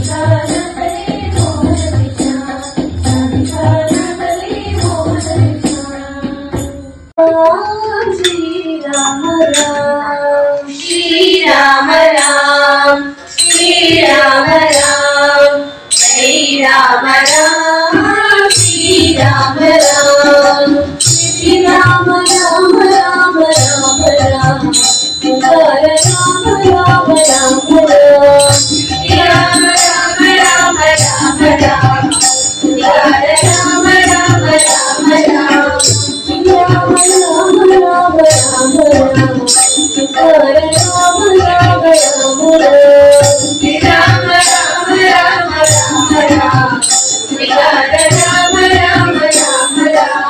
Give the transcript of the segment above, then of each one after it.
श्रीराम राम श्रीराम राम जय राम राम श्रीराम राम श्रीराम राम राम राम राम पुकार राम राम राम राम राम राम राम राम पुकार राम राम राम राम राम राम राम राम पुकार राम राम राम राम राम राम राम राम पुकार राम राम राम राम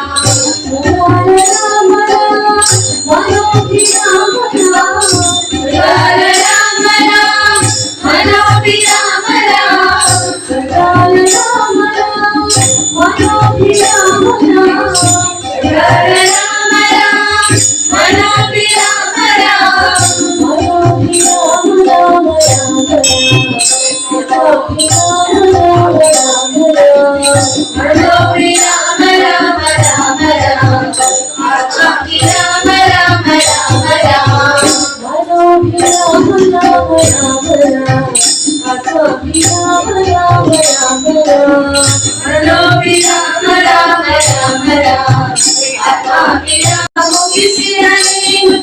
पुकार राम राम मनोभि राम राम पुकार राम राम मनोभि राम राम पुकार राम राम मनोभि राम राम पुकार राम राम मनोभि राम राम मनोभि राम राम राम मनोभि राम राम राम मनोभि राम राम राम राम मनोभि राम राम राम राम मनोभि राम राम राम राम मनोभि राम राम राम राम मनोभि राम राम राम राम मनोभि राम मुगिसिरहेನು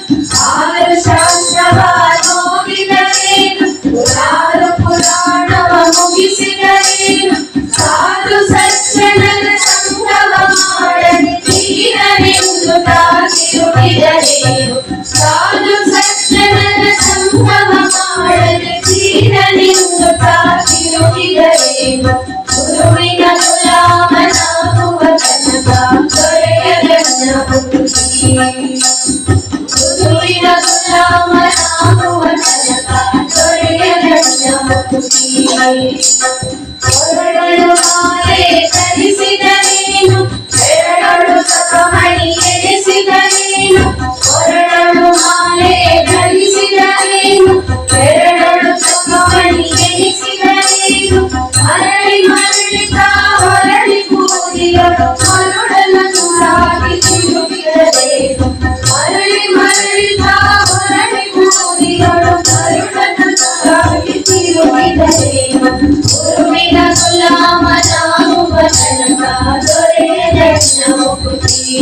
ಆರು ಶಾಸ್ತ್ರವನ್ನು ಓದಿದರೇನು ಪುರಾರು ಪುರಾಣವ ಮುಗಿಸಿದರೇನು ಸಾಧು ಸಜ್ಜನರ ಸಂಗಮ ಮಾಡದೆ ತೀರನೆಂದು ತಾಗಿರುಳಿದರೇನು ಸಾಧು ಸಜ್ಜನರ ಸಂಗಮ ಮಾಡದೆ ತೀರನೆಂದು ತಾಗಿರುಳಿದರೇನು ಗುರುವಿನ ಗುಲಾಮನಾಗುವ ತನಕ ದೊರೆಯದ ಮುಕ್ತಿ ಗುರುವಿನ ಗುಲಾಮನಾಗುವ ತನಕ ದೊರೆಯದ ಮುಕ್ತಿ ಹೊರಡಲು ಮಾಲೆ ಧರಿಸಿದರೇನು ಬೆರಳು ಸಕಮಣಿ ಎಣಿಸಿದರೇನು ಹೊರಡಲು ಮಾಲೆ ಧರಿಸಿದರೇನು ಬೆರಳು ಸಕಮಣಿ ಎಣಿಸಿದರೇನು ಮರಳಿ ಮರಳಿತಾ ಹೊರಳಿ ಕೂದಿಯಲು ಮರುಳನ ಸುರಾಗಿ ತಿರುಗಿರಬೇಕು ಮರಳಿ ಮರಳಿತಾ ಹೊರಳಿ ಕೂದಿಯಲು ಮರುಳನ ಸುರಾಗಿ ತಿರುಗಿರಬೇಕು ಗುರುವಿನ ಗುಲಾಮನಾಗುವ ತನಕ ದೊರೆಯದ ಮುಕ್ತಿ